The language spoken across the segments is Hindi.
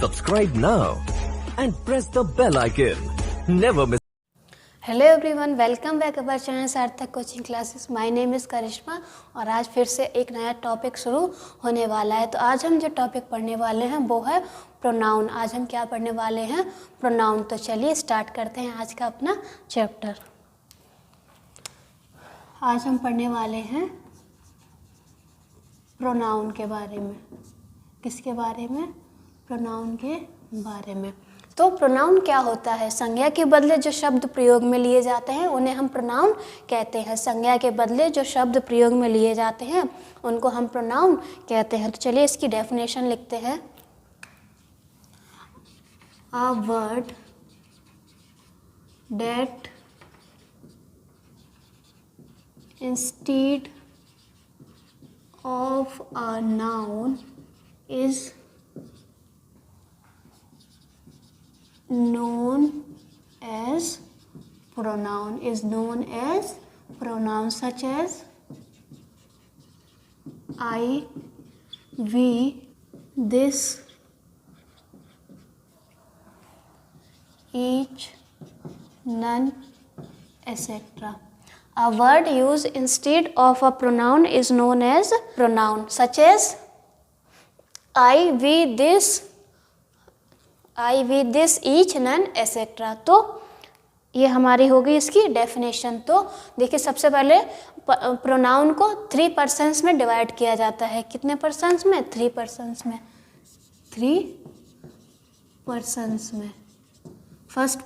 Subscribe now and press the bell icon. Never miss. Hello everyone, welcome back our channel Sarthak coaching classes. My name is Karishma और आज फिर से एक नया टॉपिक शुरू होने वाला है। तो आज हम जो टॉपिक पढ़ने वाले हैं वो है प्रोनाउन। आज हम क्या पढ़ने वाले हैं? प्रोनाउन। तो चलिए स्टार्ट करते हैं आज का अपना चैप्टर। आज हम पढ़ने वाले हैं प्रोनाउन के बारे में। किसके बारे में? प्रोनाउन के बारे में। तो प्रोनाउन क्या होता है? संज्ञा के बदले जो शब्द प्रयोग में लिए जाते हैं उन्हें हम प्रोनाउन कहते हैं। संज्ञा के बदले जो शब्द प्रयोग में लिए जाते हैं उनको हम प्रोनाउन कहते हैं। तो चलिए इसकी डेफिनेशन लिखते हैं। A word that instead of a noun is known as pronoun, such as I, we, this, each, none, etc. A word used instead of a pronoun is known as pronoun, such as I, we, this, each, none, etc. तो ये हमारी हो गई इसकी डेफिनेशन। तो देखिए, सबसे पहले प्रोनाउन को 3 पर्सन्स में डिवाइड किया जाता है। कितने पर्सन्स में? 3 पर्सन्स में। 3 पर्सन्स में। फर्स्ट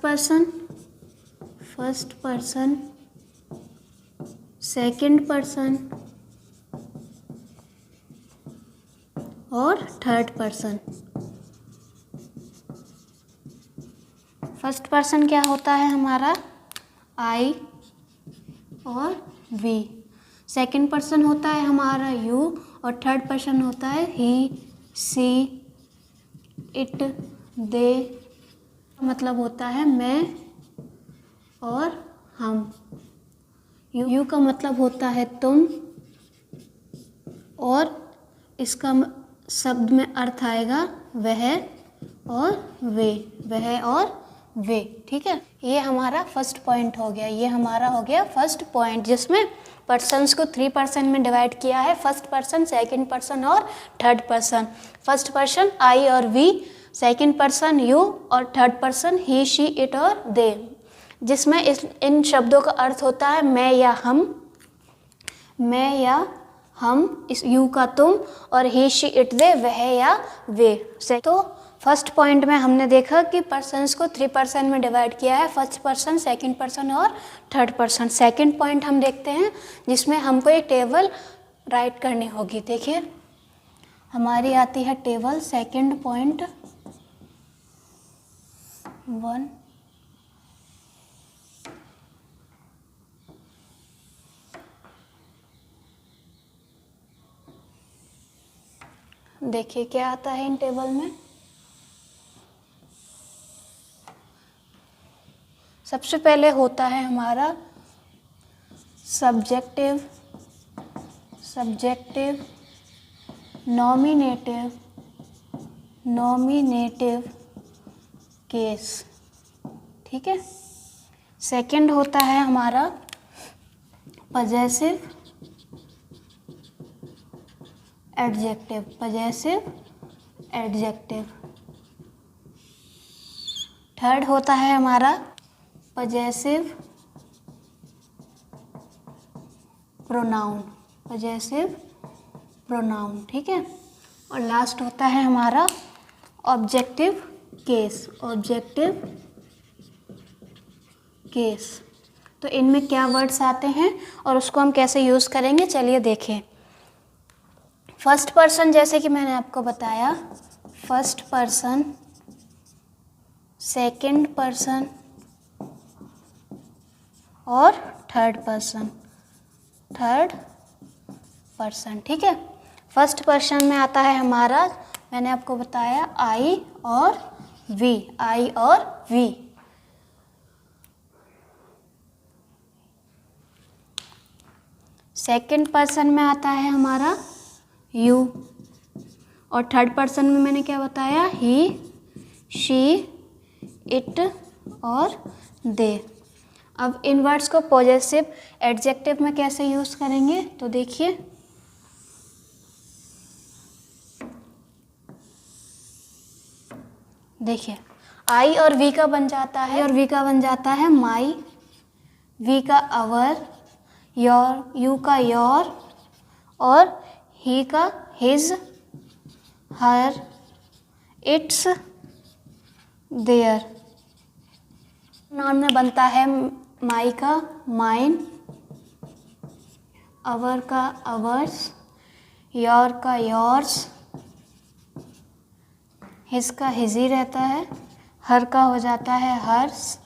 पर्सन, सेकंड पर्सन और थर्ड पर्सन। फर्स्ट पर्सन क्या होता है हमारा? आई और वी। सेकंड पर्सन होता है हमारा यू और थर्ड पर्सन होता है ही, सी, इट, दे। मतलब होता है मैं और हम। यू का मतलब होता है तुम और इसका शब्द में अर्थ आएगा वह और वे, वह और वे। ठीक है, ये हमारा फर्स्ट पॉइंट हो गया। ये हमारा हो गया फर्स्ट पॉइंट, जिसमें पर्सन्स को 3 पर्सन में डिवाइड किया है। फर्स्ट पर्सन, सेकंड पर्सन और third person. First person I और वी, सेकंड पर्सन यू और third person he, she, it और दे, जिसमें इन शब्दों का अर्थ होता है मैं या हम, इस यू का तुम और ही, शी, इट, दे, वह या वे से। तो फर्स्ट पॉइंट में हमने देखा कि पर्सन्स को 3 पर्सन में डिवाइड किया है। फर्स्ट पर्सन, सेकंड पर्सन और थर्ड पर्सन। सेकंड पॉइंट हम देखते हैं जिसमें हमको एक टेबल राइट करनी होगी। देखिए, हमारी आती है टेबल। सेकंड पॉइंट 1, देखिए क्या आता है इन टेबल में। सबसे पहले होता है हमारा सब्जेक्टिव, नॉमिनेटिव केस। ठीक है। सेकंड होता है हमारा पजेसिव एडजेक्टिव। थर्ड होता है हमारा पजेसिव प्रोनाउन। ठीक है। और लास्ट होता है हमारा ऑब्जेक्टिव केस। तो इनमें क्या वर्ड्स आते हैं और उसको हम कैसे यूज़ करेंगे, चलिए देखें। फर्स्ट पर्सन, जैसे कि मैंने आपको बताया, फर्स्ट पर्सन, सेकंड पर्सन और थर्ड पर्सन। ठीक है। फर्स्ट पर्सन में आता है हमारा, मैंने आपको बताया, आई और वी। सेकंड पर्सन में आता है हमारा यू, और थर्ड पर्सन में मैंने क्या बताया, ही, शी, इट और दे। अब इन वर्ड्स को पॉजेसिव एडजेक्टिव में कैसे यूज़ करेंगे तो देखिए, आई और वी का बन जाता है, और वी का बन जाता है माई, वी का अवर, योर, यू का योर, और ही का his, her, its, their. Noun में बनता है माई का माइन, अवर का अवर्स, योर का योर्स, हिज का हिज ही रहता है, हर का हो जाता है हर्स,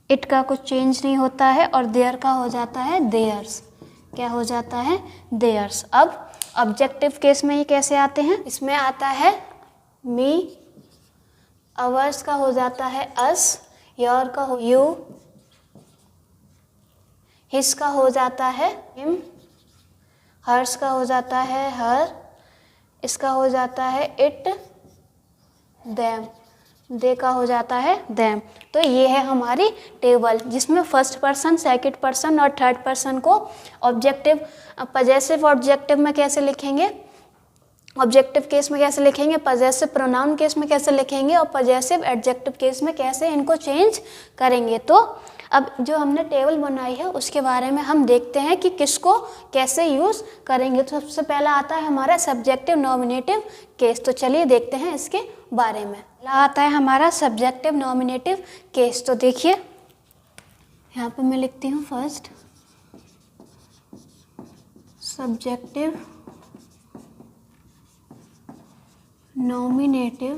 इट का कुछ चेंज नहीं होता है, और देयर का हो जाता है देयर्स। क्या हो जाता है? देयर्स। अब ऑब्जेक्टिव केस में ये कैसे आते हैं? इसमें आता है मी, अवर्स का हो जाता है अस, योर का हो यू, हिज का हो जाता है हिम, हर्स का हो जाता है हर, इसका हो जाता है इट, देम, दे का हो जाता है देम। तो ये है हमारी टेबल जिसमें फर्स्ट पर्सन, सेकंड पर्सन और थर्ड पर्सन को ऑब्जेक्टिव, पजेसिव ऑब्जेक्टिव में कैसे लिखेंगे, ऑब्जेक्टिव केस में कैसे लिखेंगे, पजेसिव प्रोनाउन केस में कैसे लिखेंगे, और पजेसिव एडजेक्टिव केस में कैसे इनको चेंज करेंगे। तो अब जो हमने टेबल बनाई है उसके बारे में हम देखते हैं कि किसको कैसे यूज़ करेंगे। तो सबसे पहला आता है हमारा सब्जेक्टिव नॉमिनेटिव केस। तो चलिए देखते हैं इसके बारे में। पहला आता है हमारा सब्जेक्टिव नॉमिनेटिव केस। तो देखिए यहाँ पे मैं लिखती हूँ first subjective nominative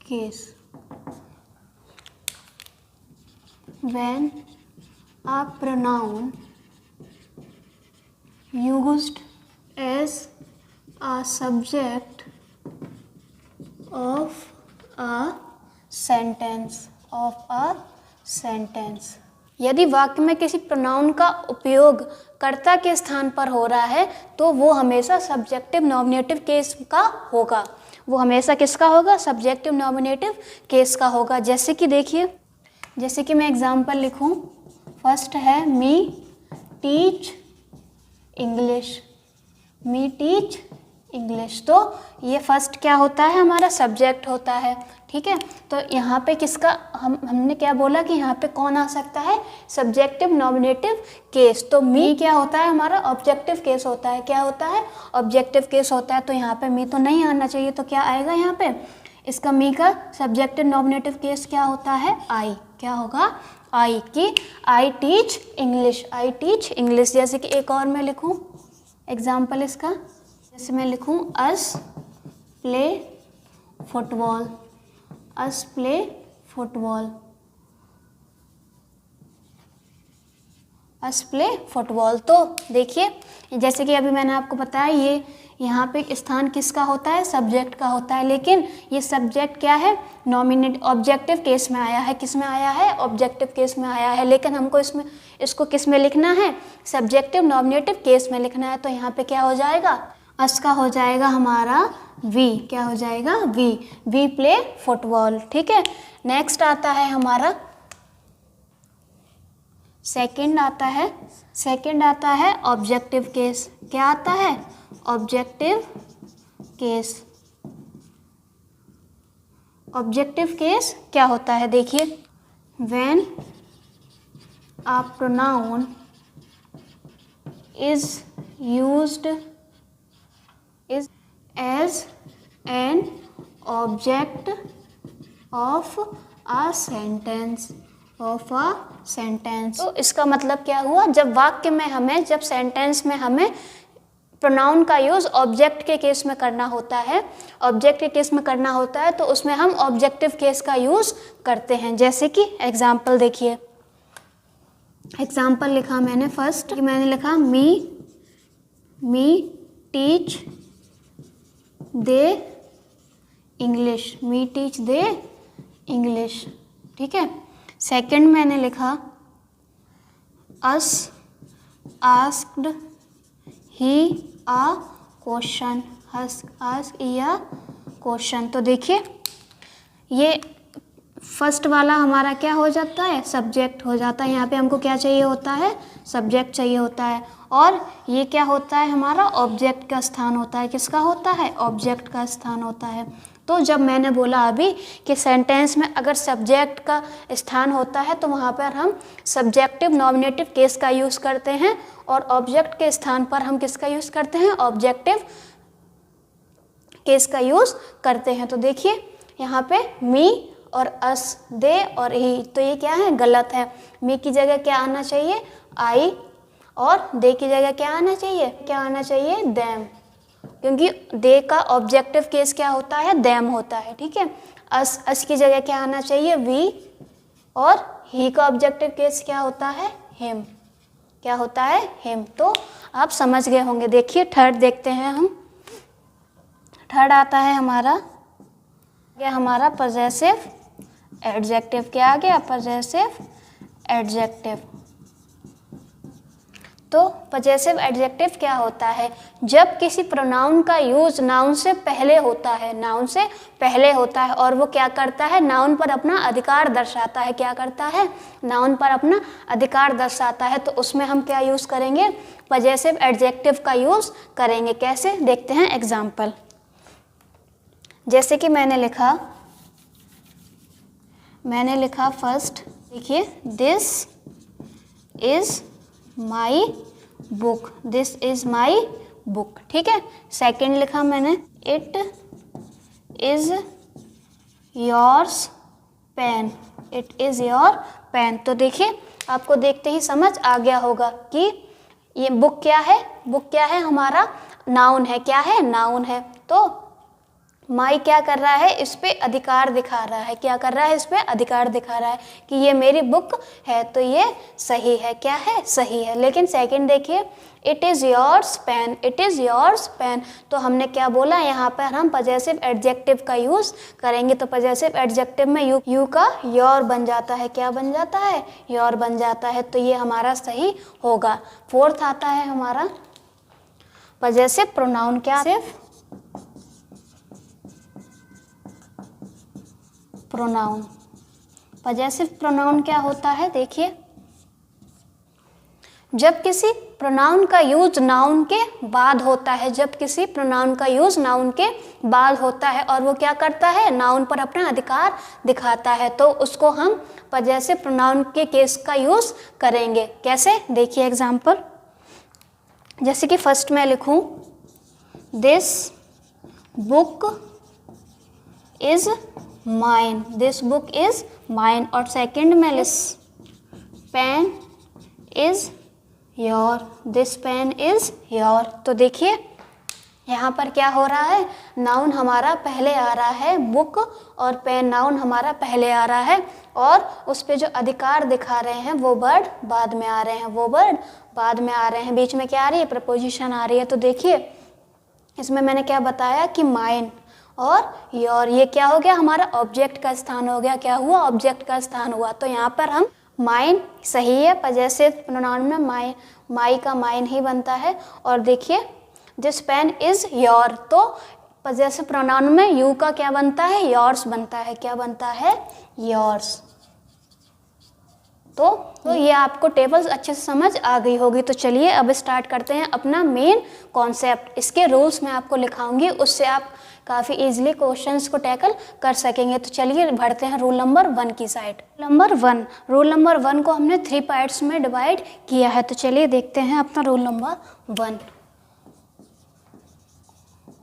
case. When a pronoun used as a subject of a sentence, यदि वाक्य में किसी प्रोनाउन का उपयोग कर्ता के स्थान पर हो रहा है तो वो हमेशा सब्जेक्टिव नॉमिनेटिव केस का होगा। वो हमेशा किसका होगा? सब्जेक्टिव नॉमिनेटिव केस का होगा। जैसे कि देखिए, जैसे कि मैं एग्जाम्पल लिखूं, फर्स्ट है मी teach English, me teach English. तो ये फर्स्ट क्या होता है? हमारा सब्जेक्ट होता है। ठीक है, तो यहाँ पे किसका हमने क्या बोला कि यहाँ पे कौन आ सकता है? Subjective nominative case. तो मी क्या होता है? हमारा ऑब्जेक्टिव केस होता है। क्या होता है? ऑब्जेक्टिव केस होता है। तो यहाँ पे मी तो नहीं आना चाहिए, तो क्या आएगा यहाँ पे? इसका मी का सब्जेक्टिव नॉमिनेटिव केस क्या होता है? आई। क्या होगा? आई। की I teach English, I teach English. जैसे कि एक और मैं लिखूं एग्जाम्पल इसका, जैसे मैं लिखूं अस प्ले फुटबॉल, अस प्ले फुटबॉल, अस प्ले फुटबॉल। तो देखिए, जैसे कि अभी मैंने आपको बताया, ये यहाँ पे स्थान किसका होता है? सब्जेक्ट का होता है। लेकिन ये सब्जेक्ट क्या है? नॉमिनेट ऑब्जेक्टिव केस में आया है। किस में आया है? ऑब्जेक्टिव केस में आया है। लेकिन हमको इसको किस में लिखना है? सब्जेक्टिव नॉमिनेटिव केस में लिखना है। तो यहाँ पे क्या हो जाएगा? अस का हो जाएगा हमारा वी। क्या हो जाएगा? वी। We play football. ठीक है, नेक्स्ट आता है हमारा सेकंड आता है ऑब्जेक्टिव केस। क्या आता है? Objective case. ऑब्जेक्टिव केस क्या होता है? देखिए, when a pronoun is used as an object of a sentence, तो इसका मतलब क्या हुआ? जब वाक्य में हमें, जब सेंटेंस में हमें प्रोनाउन का यूज़ ऑब्जेक्ट के केस में करना होता है, ऑब्जेक्ट के केस में करना होता है, तो उसमें हम ऑब्जेक्टिव केस का यूज़ करते हैं। जैसे कि एग्जाम्पल देखिए, एग्जाम्पल लिखा मैंने फर्स्ट, मैंने लिखा me teach they English, me teach they English. ठीक है, सेकंड मैंने लिखा us asked he a question, ask या क्वेश्चन। तो देखिए ये फर्स्ट वाला हमारा क्या हो जाता है, सब्जेक्ट हो जाता है। यहाँ पे हमको क्या चाहिए होता है, सब्जेक्ट चाहिए होता है। और ये क्या होता है, हमारा ऑब्जेक्ट का स्थान होता है। किसका होता है, ऑब्जेक्ट का स्थान होता है। तो जब मैंने बोला अभी कि सेंटेंस में अगर सब्जेक्ट का स्थान होता है तो वहाँ पर हम सब्जेक्टिव नॉमिनेटिव केस का यूज़ करते हैं, और ऑब्जेक्ट के स्थान पर हम किसका यूज़ करते हैं, ऑब्जेक्टिव केस का यूज़ करते हैं। तो देखिए यहाँ पे मी और अस, दे और ही, तो ये क्या है, गलत है। मी की जगह क्या आना चाहिए, आई, और दे की जगह क्या आना चाहिए, क्या आना चाहिए, देम, क्योंकि दे का ऑब्जेक्टिव केस क्या होता है, देम होता है। ठीक है, अस की जगह क्या आना चाहिए, वी, और ही का ऑब्जेक्टिव केस क्या होता है, हिम, क्या होता है, हिम। तो आप समझ गए होंगे। देखिए थर्ड देखते हैं हम। थर्ड आता है हमारा, क्या हमारा पजेसिव एडजेक्टिव। क्या आ गया, पजेसिव एडजेक्टिव। तो पजेसिव एडजेक्टिव क्या होता है, जब किसी प्रोनाउन का यूज नाउन से पहले होता है, नाउन से पहले होता है, और वो क्या करता है, नाउन पर अपना अधिकार दर्शाता है। क्या करता है, नाउन पर अपना अधिकार दर्शाता है। तो उसमें हम क्या यूज़ करेंगे, पजेसिव एडजेक्टिव का यूज़ करेंगे। कैसे, देखते हैं एग्जाम्पल। जैसे कि मैंने लिखा फर्स्ट, देखिए this is my book, this is my book. ठीक है, सेकंड लिखा मैंने, it is yours pen, it is your pen. तो देखिए आपको देखते ही समझ आ गया होगा कि ये बुक क्या है, बुक क्या है, हमारा नाउन है। क्या है, नाउन है। तो माई क्या कर रहा है, इस पे अधिकार दिखा रहा है। क्या कर रहा है, इस पे अधिकार दिखा रहा है कि ये मेरी बुक है, तो ये सही है। क्या है, सही है। लेकिन सेकंड देखिए, it is yours pen, it is yours pen. तो हमने क्या बोला, यहाँ पर हम पजेसिव एडजेक्टिव का यूज़ करेंगे। तो पजेसिव एडजेक्टिव में यू का योर बन जाता है। क्या बन जाता है, योर बन जाता है। तो ये हमारा सही होगा। फोर्थ आता है हमारा पजेसिव प्रोनाउन। क्या, सिर्फ प्रोनाउन। पजेसिव प्रोनाउन क्या होता है, देखिए जब किसी प्रोनाउन का यूज नाउन के बाद होता है, जब किसी प्रोनाउन का यूज नाउन के बाद होता है और वो क्या करता है, नाउन पर अपना अधिकार दिखाता है, तो उसको हम पजेसिव प्रोनाउन के केस का यूज करेंगे। कैसे, देखिए एग्जाम्पल। जैसे कि फर्स्ट मैं लिखूं, this book is mine, this book is mine. और सेकंड में लिख, pen is your, this pen is your. तो देखिए यहाँ पर क्या हो रहा है, नाउन हमारा पहले आ रहा है, बुक और पेन नाउन हमारा पहले आ रहा है, और उस पे जो अधिकार दिखा रहे हैं वो वर्ड बाद में आ रहे हैं, वो वर्ड बाद में आ रहे हैं। बीच में क्या आ रही है, प्रपोजिशन आ रही है। तो देखिए इसमें मैंने क्या बताया कि माइन और योर, ये क्या हो गया, हमारा ऑब्जेक्ट का स्थान हो गया। क्या हुआ, ऑब्जेक्ट का स्थान हुआ। तो यहाँ पर हम माइन सही है, पजेसिव प्रोनाउन में माई का माइन ही बनता है। और देखिए दिस पेन इज योर, तो पजेसिव प्रोनाउन में यू का क्या बनता है, योर्स बनता है। क्या बनता है, योर्स। तो ये आपको टेबल्स अच्छे से समझ आ गई होगी। तो चलिए अब स्टार्ट करते हैं अपना मेन कॉन्सेप्ट। इसके रूल्स मैं आपको लिखाऊंगी, उससे आप काफ़ी इजीली क्वेश्चंस को टैकल कर सकेंगे। तो चलिए बढ़ते हैं रूल नंबर 1 की साइड। रूल नंबर 1 को हमने 3 पार्ट्स में डिवाइड किया है। तो चलिए देखते हैं अपना रूल नंबर 1।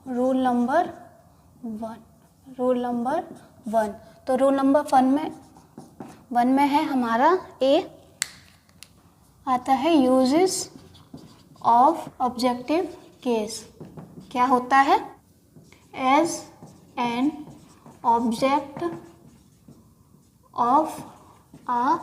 Rule number 1। तो रूल नंबर 1 में है हमारा ए, आता है यूजेस ऑफ ऑब्जेक्टिव केस। क्या होता है, as an object of a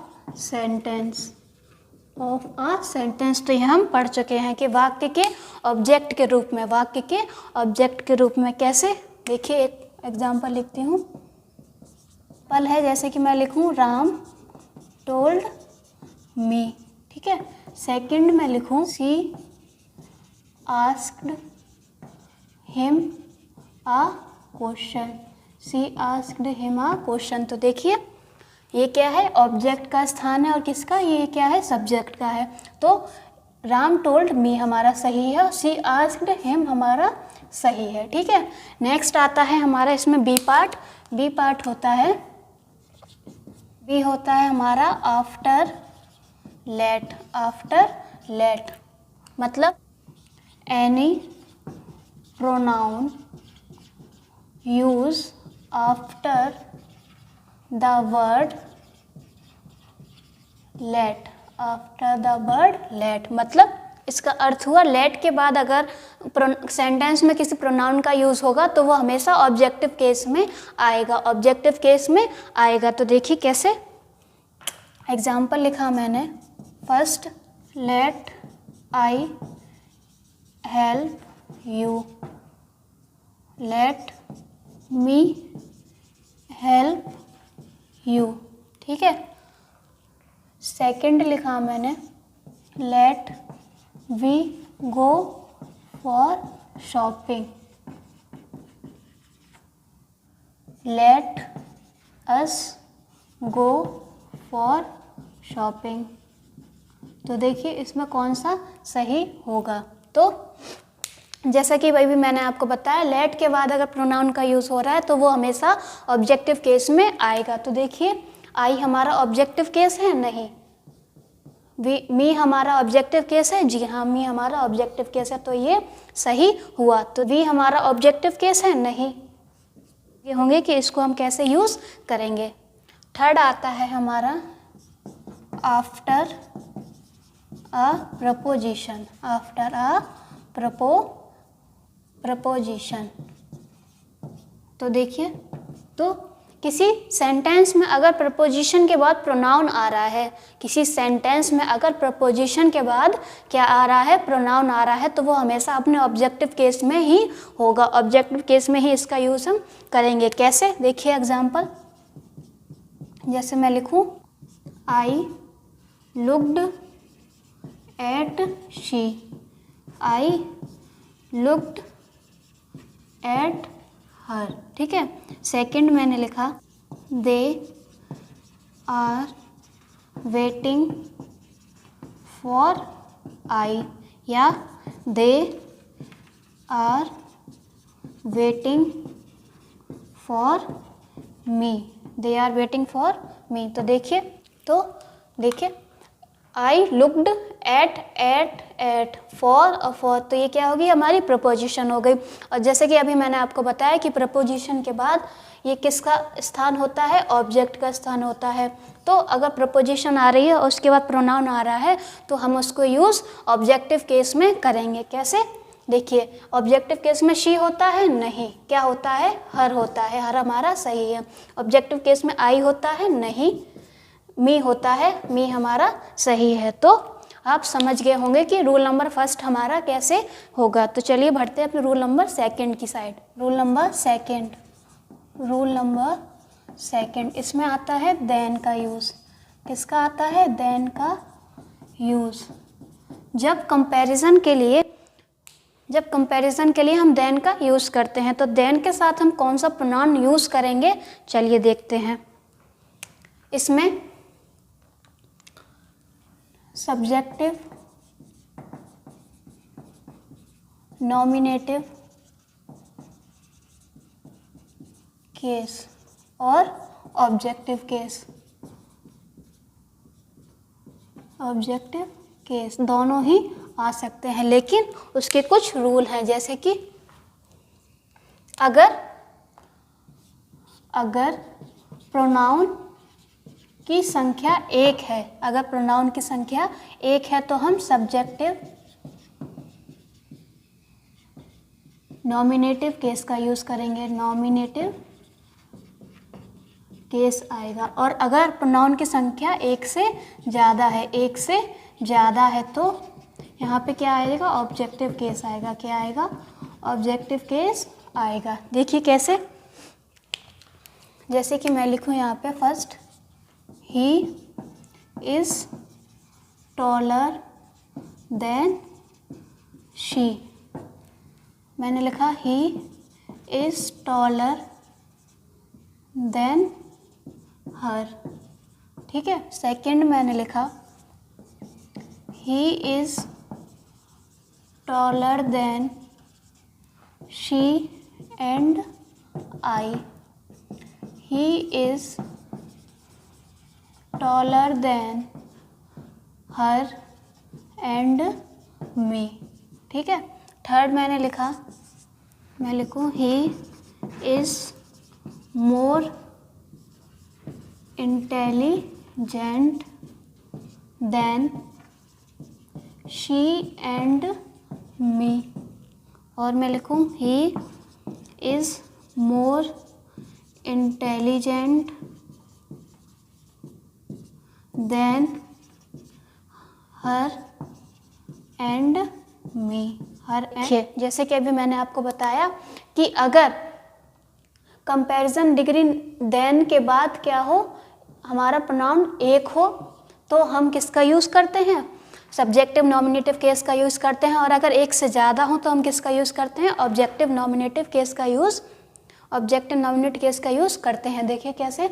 sentence, तो ये हम पढ़ चुके हैं कि वाक्य के ऑब्जेक्ट के रूप में, वाक्य के ऑब्जेक्ट के रूप में कैसे। देखिए एक एग्जांपल लिखती हूँ, पल है, जैसे कि मैं लिखूँ राम टोल्ड मी, ठीक है। सेकंड में लिखूँ she asked him a question, she asked him a question. तो देखिए ये क्या है, ऑब्जेक्ट का स्थान है और किसका, ये क्या है, सब्जेक्ट का है। तो राम टोल्ड मी हमारा सही है, शी आस्क्ड हिम हमारा सही है। ठीक है, नेक्स्ट आता है हमारा इसमें बी पार्ट। बी पार्ट होता है, बी होता है हमारा आफ्टर लेट। आफ्टर लेट मतलब any pronoun use after the word let. After the word let मतलब इसका अर्थ हुआ लेट के बाद अगर सेंटेंस में किसी प्रोनाउन का यूज़ होगा तो वो हमेशा ऑब्जेक्टिव केस में आएगा, ऑब्जेक्टिव केस में आएगा। तो देखिए कैसे, एग्जाम्पल लिखा मैंने, first let I help you, let me help you. ठीक है, सेकंड लिखा मैंने, let we go for shopping, let us go for shopping. तो देखिए इसमें कौन सा सही होगा। तो जैसा कि भाई भी मैंने आपको बताया, लेट के बाद अगर प्रोनाउन का यूज़ हो रहा है तो वो हमेशा ऑब्जेक्टिव केस में आएगा। तो देखिए आई हमारा ऑब्जेक्टिव केस है, नहीं। मी हमारा ऑब्जेक्टिव केस है, जी हाँ मी हमारा ऑब्जेक्टिव केस है, तो ये सही हुआ। तो वी हमारा ऑब्जेक्टिव केस है, नहीं। ये होंगे कि इसको हम कैसे यूज़ करेंगे। थर्ड आता है हमारा after a preposition. After a preposition. तो देखिए, तो किसी सेंटेंस में अगर प्रपोजिशन के बाद प्रोनाउन आ रहा है, किसी सेंटेंस में अगर प्रपोजिशन के बाद क्या आ रहा है, प्रोनाउन आ रहा है, तो वो हमेशा अपने ऑब्जेक्टिव केस में ही होगा, ऑब्जेक्टिव केस में ही इसका यूज़ हम करेंगे। कैसे, देखिए एग्जांपल, जैसे मैं लिखूं, I looked at she, I looked at her. ठीक है, सेकंड मैंने लिखा, they are waiting for I, या they are waiting for me, they are waiting for me. तो देखिए आई लुक्ड एट फॉर और फॉर, तो ये क्या होगी, हमारी प्रपोजिशन हो गई। और जैसे कि अभी मैंने आपको बताया कि प्रपोजिशन के बाद ये किसका स्थान होता है, ऑब्जेक्ट का स्थान होता है। तो अगर प्रपोजिशन आ रही है और उसके बाद प्रोनाउन आ रहा है तो हम उसको यूज़ ऑब्जेक्टिव केस में करेंगे। कैसे, देखिए ऑब्जेक्टिव केस में शी होता है, नहीं। क्या होता है, हर होता है, हर हमारा सही है। ऑब्जेक्टिव केस में आई होता है, नहीं। मी होता है, मी हमारा सही है। तो आप समझ गए होंगे कि रूल नंबर फर्स्ट हमारा कैसे होगा। तो चलिए बढ़ते हैं अपने रूल नंबर सेकंड की साइड। रूल नंबर सेकंड, इसमें आता है देन का यूज़। किसका आता है, देन का यूज़। जब कंपैरिजन के लिए हम देन का यूज़ करते हैं तो देन के साथ हम कौन सा प्रोनाउन यूज़ करेंगे, चलिए देखते हैं। इसमें सब्जेक्टिव, नॉमिनेटिव केस और ऑब्जेक्टिव केस दोनों ही आ सकते हैं, लेकिन उसके कुछ रूल हैं। जैसे कि अगर प्रोनाउन की संख्या एक है, अगर प्रोनाउन की संख्या एक है तो हम सब्जेक्टिव नॉमिनेटिव केस का यूज़ करेंगे, नॉमिनेटिव केस आएगा। और अगर प्रोनाउन की संख्या एक से ज़्यादा है तो यहाँ पे क्या आएगा, ऑब्जेक्टिव केस आएगा। क्या आएगा, ऑब्जेक्टिव केस आएगा। देखिए कैसे, जैसे कि मैं लिखूँ यहाँ पे, first he is taller than she. मैंने लिखा ही इज टॉलर देन हर। ठीक है, सेकंड मैंने लिखा he is taller than she and I. He is taller than her and me. ठीक है, थर्ड मैंने लिखा, मैं लिखूँ he is more intelligent then she and me. और मैं लिखूँ he is more intelligent then her and me. Her and, जैसे कि अभी मैंने आपको बताया कि अगर कंपैरिजन डिग्री देन के बाद क्या हो, हमारा प्रोनाउन एक हो, तो हम किसका यूज़ करते हैं, सब्जेक्टिव नॉमिनेटिव केस का यूज़ करते हैं। और अगर एक से ज़्यादा हो तो हम किसका यूज़ करते हैं, ऑब्जेक्टिव नॉमिनेटिव केस का यूज़ करते हैं। देखिए कैसे,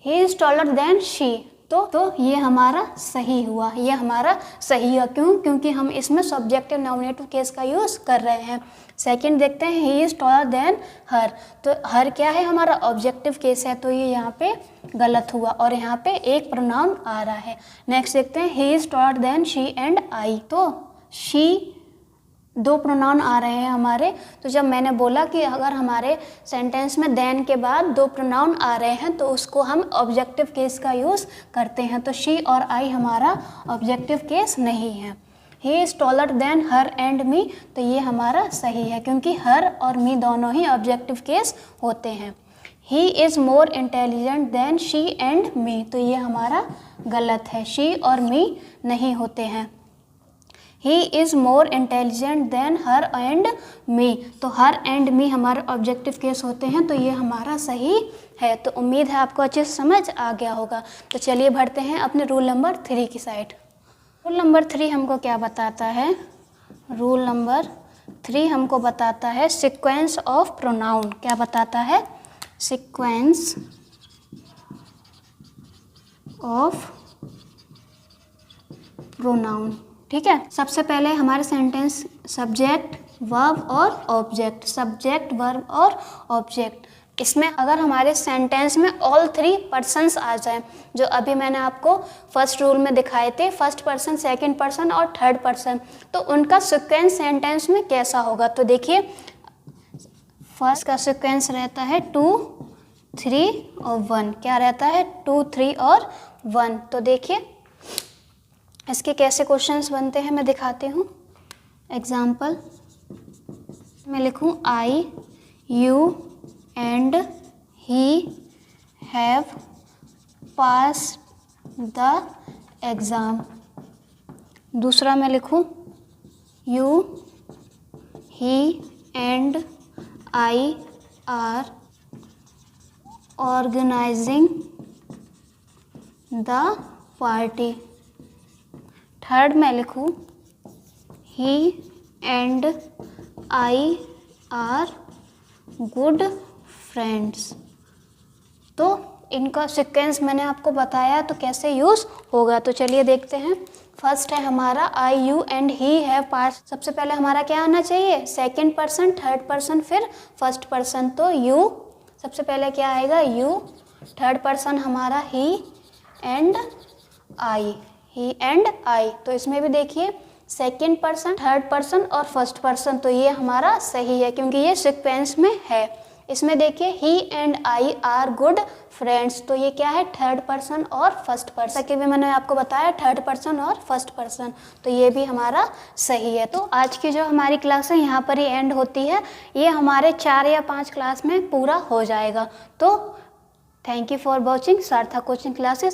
he is taller than she, तो ये हमारा सही हुआ, ये हमारा सही है। क्यों? क्योंकि हम इसमें सब्जेक्टिव नॉमिनेटिव केस का यूज़ कर रहे हैं। सेकंड देखते हैं, ही इज़ टॉलर देन हर, तो हर क्या है, हमारा ऑब्जेक्टिव केस है, तो ये यहाँ पे गलत हुआ और यहाँ पे एक प्रोनाउन आ रहा है। नेक्स्ट देखते हैं, he is taller than she and I, तो शी दो प्रोनाउन आ रहे हैं हमारे। तो जब मैंने बोला कि अगर हमारे सेंटेंस में देन के बाद दो प्रोनाउन आ रहे हैं तो उसको हम ऑब्जेक्टिव केस का यूज़ करते हैं। तो शी और आई हमारा ऑब्जेक्टिव केस नहीं है। He is taller than her and me, तो ये हमारा सही है क्योंकि हर और मी दोनों ही ऑब्जेक्टिव केस होते हैं। He is more intelligent then she and me, तो ये हमारा गलत है, शी और मी नहीं होते हैं। He is more intelligent then her and me, तो हर एंड मी हमारे ऑब्जेक्टिव केस होते हैं, तो ये हमारा सही है। तो उम्मीद है आपको अच्छे से समझ आ गया होगा। तो चलिए बढ़ते हैं अपने रूल नंबर 3 की साइड। रूल नंबर 3 हमको क्या बताता है, रूल नंबर 3 हमको बताता है सीक्वेंस ऑफ प्रोनाउन। क्या बताता है, सीक्वेंस ऑफ प्रोनाउन। ठीक है, सबसे पहले हमारे सेंटेंस सब्जेक्ट, वर्ब और ऑब्जेक्ट, सब्जेक्ट, वर्ब और ऑब्जेक्ट। इसमें अगर हमारे सेंटेंस में ऑल 3 पर्सन्स आ जाएं, जो अभी मैंने आपको फर्स्ट रूल में दिखाए थे, फर्स्ट पर्सन, सेकंड पर्सन और थर्ड पर्सन, तो उनका सीक्वेंस सेंटेंस में कैसा होगा। तो देखिए, फर्स्ट का सीक्वेंस रहता है 2, 3 और 1। क्या रहता है, 2, 3 और 1। तो देखिए इसके कैसे क्वेश्चंस बनते हैं मैं दिखाती हूँ। एग्जाम्पल मैं लिखूँ, I, you and he have passed the exam. दूसरा मैं लिखूँ, you, he and I are organizing the party. Third मैं लिखूँ, he and I are good friends. तो इनका सीक्वेंस मैंने आपको बताया, तो कैसे यूज़ होगा। तो चलिए देखते हैं। फर्स्ट है हमारा I, you and he have passed. सबसे पहले हमारा क्या आना चाहिए, सेकंड पर्सन, थर्ड पर्सन, फिर फर्स्ट पर्सन। तो यू सबसे पहले क्या आएगा, यू। थर्ड पर्सन हमारा ही एंड आई, ही एंड आई। तो इसमें भी देखिए सेकंड पर्सन, थर्ड पर्सन और फर्स्ट पर्सन, तो ये हमारा सही है क्योंकि ये सीक्वेंस में है। इसमें देखिए he and I are good friends, तो ये क्या है, थर्ड पर्सन और फर्स्ट पर्सन के भी मैंने आपको बताया, थर्ड पर्सन और फर्स्ट पर्सन, तो ये भी हमारा सही है। तो आज की जो हमारी क्लास है यहाँ पर ही एंड होती है। ये हमारे 4 या 5 क्लास में पूरा हो जाएगा। तो थैंक यू फॉर वॉचिंग सार्थक कोचिंग क्लासेस।